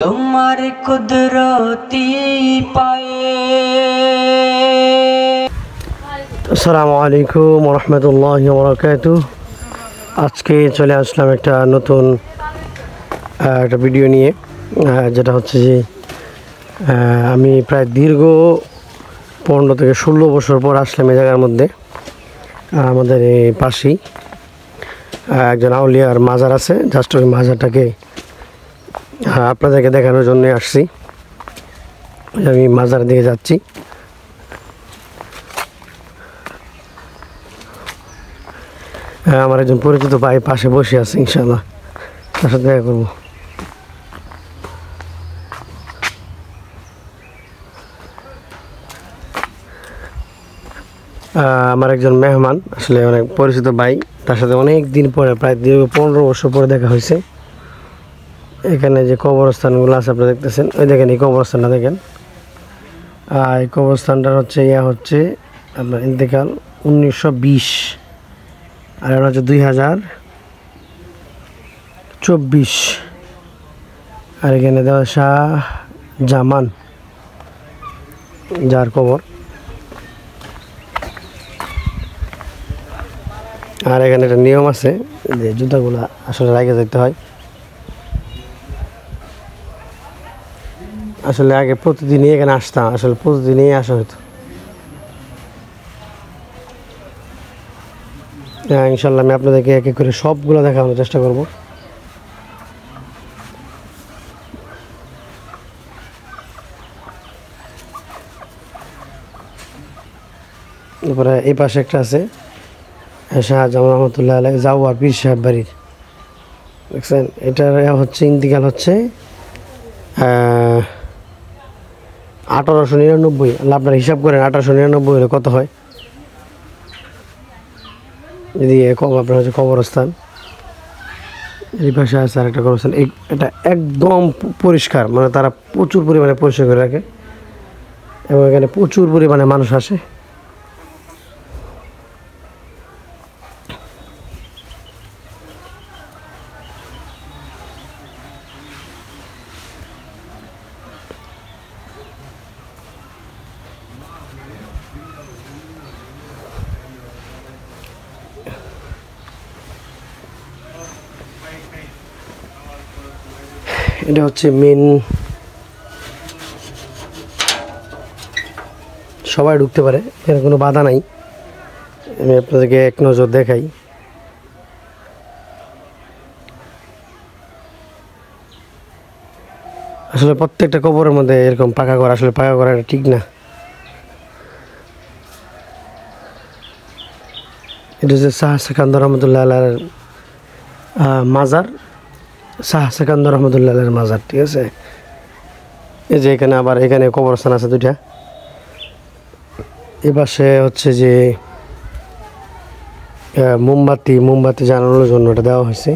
তোমার কুদরতি পায়ে। আসসালামু আলাইকুম ওয়া রাহমাতুল্লাহি ওয়া বারাকাতুহু। আজকে চলে আসলাম একটা নতুন একটা ভিডিও নিয়ে, যেটা হচ্ছে যে আমি প্রায় দীর্ঘ 15 থেকে 16 বছর পর আসলাম এই জায়গার মধ্যে। আমাদের এই পাশেই একজন আউলিয়ার মাজার আছে। জাস্ট ওই মাজারটাকে আপনাদেরকে দেখানোর জন্য আসছি। আমি মাজার দিকে যাচ্ছি। আমার একজন পরিচিত ভাই পাশে বসে আছে, ইনশাআল্লাহ তার সাথে দেখা করবো। আমার একজন মেহমান, আসলে অনেক পরিচিত ভাই, তার সাথে অনেক দিন পরে, প্রায় দীর্ঘ 15 বছর পরে দেখা হয়েছে। এখানে যে কবরস্থানগুলো আছে আপনারা দেখতেছেন, ওই দেখেন এই কবরস্থানটা দেখেন। এই কবরস্থানটার হচ্ছে হচ্ছে আপনার ইন্তেকাল 1920, আর এটা হচ্ছে 2024। আর এখানে দেওয়া শাহ জামান, যার কবর। আর এখানে একটা নিয়ম আছে যে জুতাগুলা আসলে রেখে যেতে হয়। আসলে আগে প্রতিদিনই এখানে আসতাম, আসলে প্রতিদিনই আসা হতো। ইনশাল্লাহ আমি আপনাদেরকে এক এক করে সবগুলো দেখানোর চেষ্টা করব। তারপরে এই পাশে একটা আছে শাহজামান রহমতুল্লাহ আলাইহ জাওয়া পীর সাহেব বাড়ির, দেখছেন। এটার হচ্ছে ইন্তিকাল হচ্ছে 1899। আপনারা হিসাব করেন 1899 হলে কত হয়। যদি আপনার হচ্ছে কবরস্থান, এই পাশে আছে আর একটা কবরস্থান। এটা একদম পরিষ্কার, মানে তারা প্রচুর পরিমাণে পরিষ্কার করে রাখে এবং এখানে প্রচুর পরিমাণে মানুষ আসে। এটা হচ্ছে মেন, সবাই ঢুকতে পারে, এখানে কোনো বাধা নাই। আমি আপনাদেরকে এক নজর দেখাই। আসলে প্রত্যেকটা কবরের মধ্যে এরকম পাকা করা, আসলে পাকা করা ঠিক না। এটা হচ্ছে শাহ সেকান্দর রহমতুল্লাহ আলাইহির মাজার, শাহ সেকান্দর রহমতুল্লাহ আলাইহির মাজার, ঠিক আছে। এই যে এখানে আবার এখানে কবরস্থান আছে দুইটা। এ পাশে হচ্ছে যে মোমবাতি জ্বালানোর জন্য এটা দেওয়া হয়েছে।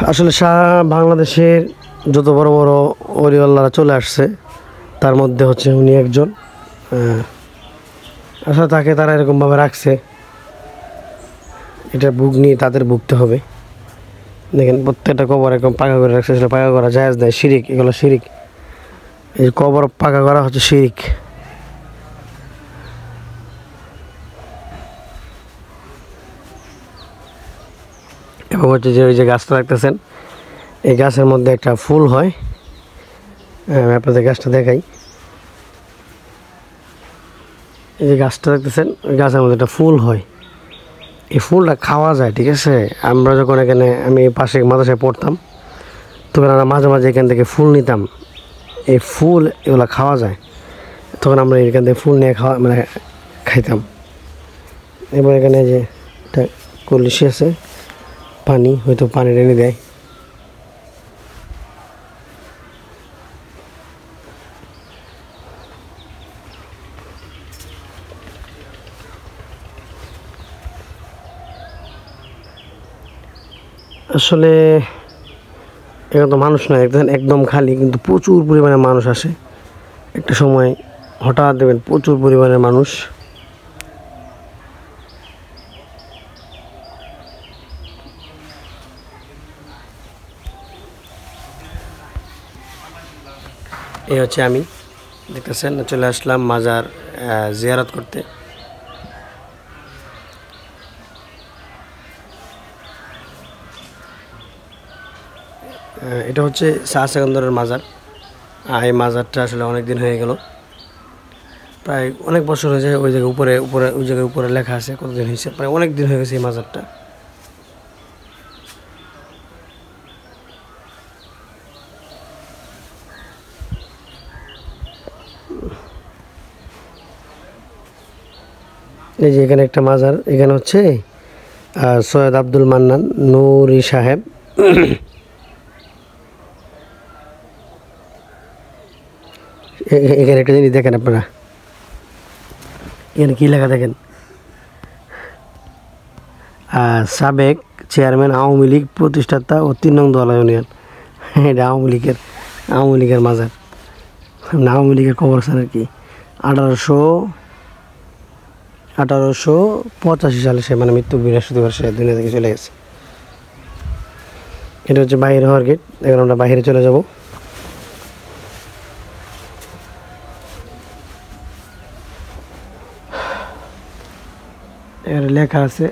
আসলে বাংলাদেশের যত বড় বড় ওলিওয়াল্লাহরা চলে আসছে, তার মধ্যে হচ্ছে উনি একজন। আসলে তাকে তারা এরকমভাবে রাখছে, এটা বুক নিয়ে তাদের ভুগতে হবে। দেখেন প্রত্যেকটা কবর এরকম পাকা করে রাখছে। আসলে পাকা করা জায়েজ নাই, শিরিক, এগুলো শিরিক। এই কবর পাকা করা হচ্ছে শিরিক। এবং হচ্ছে যে ওই যে গাছটা রাখতেছেন, এই গাছের মধ্যে একটা ফুল হয়। আমি আপনাদের গাছটা দেখাই। এই যে গাছটা দেখতেছেন, ওই গাছের মধ্যে একটা ফুল হয়। এই ফুলটা খাওয়া যায়, ঠিক আছে। আমরা যখন এখানে, আমি পাশে মাদ্রাসায় পড়তাম, তখন আমরা মাঝে মাঝে এখান থেকে ফুল নিতাম। এই ফুল এগুলো খাওয়া যায়, তখন আমরা এখান থেকে ফুল নিয়ে খাইতাম। এবং এখানে যে একটা কলসি আছে, পানি, হয়তো পানি টেনে দেয়। আসলে এখানে তো মানুষ নয়, একদম খালি, কিন্তু প্রচুর পরিমাণে মানুষ আসে। একটা সময় হঠাৎ দেখবেন প্রচুর পরিমাণে মানুষ। এই হচ্ছে আমি, দেখতেছেন চলে আসলাম মাজার জিয়ারত করতে। এটা হচ্ছে শাহ সেকান্দরের মাজার। এই মাজারটা আসলে অনেক দিন হয়ে গেল, প্রায় অনেক বছর হয়ে যায়। ওই জায়গায় উপরে উপরে ওই জায়গায় উপরে লেখা আছে কতদিন হয়েছে, প্রায় অনেক দিন হয়ে গেছে এই মাজারটা। এই যে এখানে একটা মাজার, এখানে হচ্ছে সৈয়দ আব্দুল মান্নান নুরি সাহেব এখানে একটা জিনিস দেখেন আপনারা, এখানে কী লেখা দেখেন, সাবেক চেয়ারম্যান আওয়ামী লীগ প্রতিষ্ঠাতা ও 3 নং দলা ইউনিয়ন। এটা আওয়ামী লীগের মাজার, আওয়ামী লীগের কবরস্থান আর কি। 1885 সালে সে মানে মৃত্যু বৃহস্পতিবার সে দুনিয়া থেকে চলে গেছে। এটা হচ্ছে বাইরে হওয়ার গেট। এখন আমরা বাইরে চলে যাব। এর লেখা আছে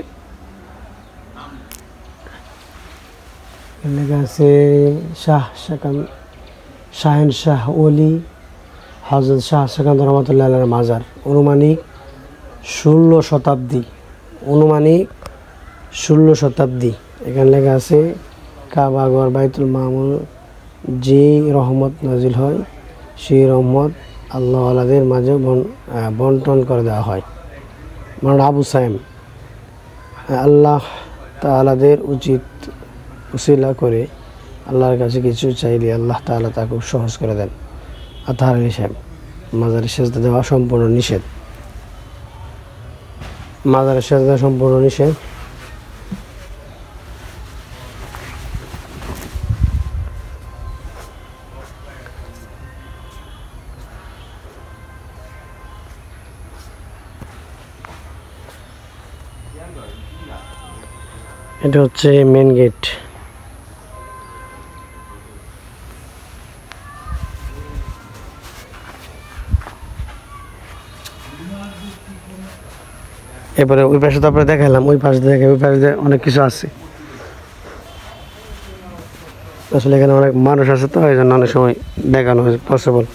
শাহেন শাহ ওলি হযরত শাহ সেকান্দর রহমাতুল্লাহ আলাইহির মাজার, আনুমানিক 16 শতাব্দী। এখানে লেখা আছে কাবাগর বাইতুল মামুর যে রহমত নাজিল হয় সেই রহমত আল্লাহ আলাদের মাঝে বন্টন করে দেওয়া হয়। মানে আবু সাইম আল্লাহ তাআলাদের উচিত উসিলা করে আল্লাহর কাছে কিছু চাইলে আল্লাহ তাআলা তা খুব সহজ করে দেন। আতাহার হিসাব মাজারে সেজদা দেওয়া সম্পূর্ণ নিষেধ। মাজারে সেজদা সম্পূর্ণ নিষেধ। এটা হচ্ছে মেন গেট। এরপরে ওই পাশে তো আপনারা দেখালাম, ওই পাশে অনেক কিছু আছে। আসলে এখানে অনেক মানুষ আছে তো এই জন্য অনেক সময় দেখানো হয় পসিবল।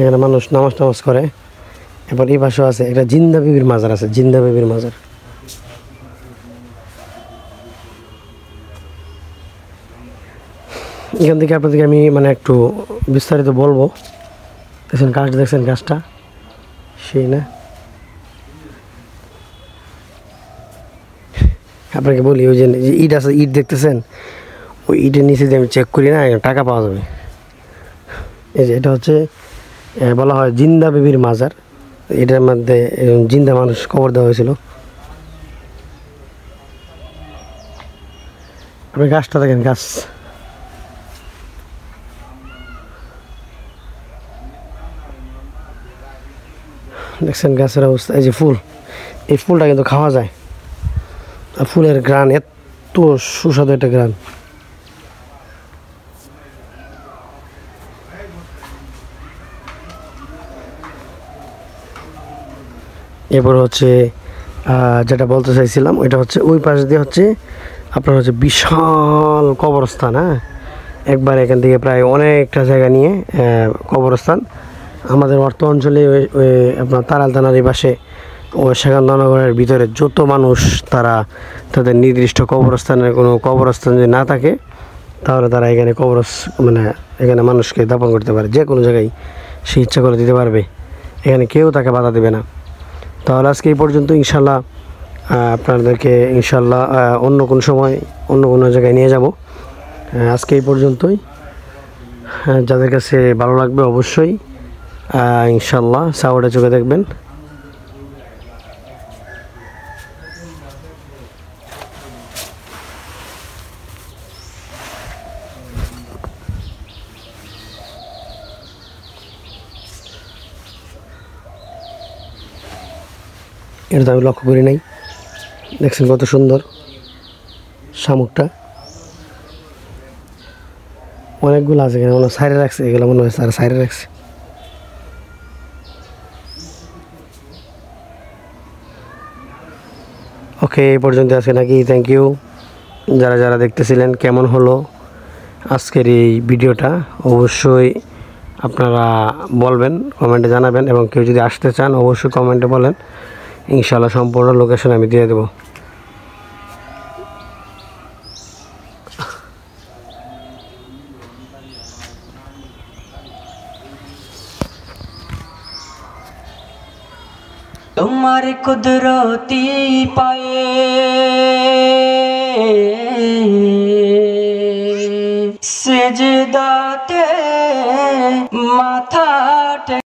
এখানে মানুষ নামাজ টামাজ করে। এবার এই পাশেও আছে একটা জিন্দা বিবির মাজার আছে, জিন্দা বিবির মাজার। এখান থেকে আপনাদেরকে আমি মানে একটু বিস্তারিত বলবো। দেখছেন গাছটা, দেখছেন গাছটা সেই না, আপনাকে বলি ওই যে ইট আছে, ইট দেখতেছেন, ওই ইটের নিচে যে আমি চেক করি না টাকা পাওয়া যাবে। এই যে এটা হচ্ছে বলা হয় জিন্দা বিবির মাজার। এটার মধ্যে জিন্দা মানুষ কবর দেওয়া হয়েছিল। আপনি গাছটা দেখেন, গাছ দেখছেন গাছের অবস্থা। এই যে ফুল, এই ফুলটা কিন্তু খাওয়া যায়। আর ফুলের ঘ্রাণ এত সুস্বাদু একটা ঘ্রাণ। এরপর হচ্ছে যেটা বলতে চাইছিলাম ওইটা হচ্ছে ওই পাশ দিয়ে হচ্ছে আপনার হচ্ছে বিশাল কবরস্থান। হ্যাঁ, একবার এখান থেকে প্রায় অনেকটা জায়গা নিয়ে কবরস্থান। আমাদের অর্থ অঞ্চলে আপনার তারাল থানার এই পাশে ও সেকান্দনগরের ভিতরে যত মানুষ তারা তাদের নির্দিষ্ট কবরস্থানের কোনো কবরস্থান যদি না থাকে তাহলে তারা এখানে মানে এখানে মানুষকে দাপন করতে পারে, যে কোনো জায়গায় সে ইচ্ছা করে দিতে পারবে। এখানে কেউ তাকে বাধা দেবে না। তাহলে আজকে এই পর্যন্ত। ইনশাল্লাহ আপনাদেরকে ইনশাল্লাহ অন্য কোনো সময় অন্য কোনো জায়গায় নিয়ে যাব। আজকে এই পর্যন্তই। যাদের কাছে ভালো লাগবে অবশ্যই ইনশাল্লাহ সাওয়াটা চোখে দেখবেন। এটা তো আমি লক্ষ্য করি নাই। দেখছেন কত সুন্দর শামুকটা, অনেকগুলো আছে এখানে, মনে হয় সাইডে রাখছে, এগুলো মনে হয় স্যার সাইডে রাখছে। ওকে, এই পর্যন্ত আছে নাকি? থ্যাংক ইউ যারা যারা দেখতেছিলেন। কেমন হলো আজকের এই ভিডিওটা অবশ্যই আপনারা বলবেন, কমেন্টে জানাবেন, এবং কেউ যদি আসতে চান অবশ্যই কমেন্টে বলেন, ইনশাআল্লাহ সম্পূর্ণ লোকেশন আমি দিয়ে দেবো। তোমার কুদরতি পায়ে সেজদাতে মাথা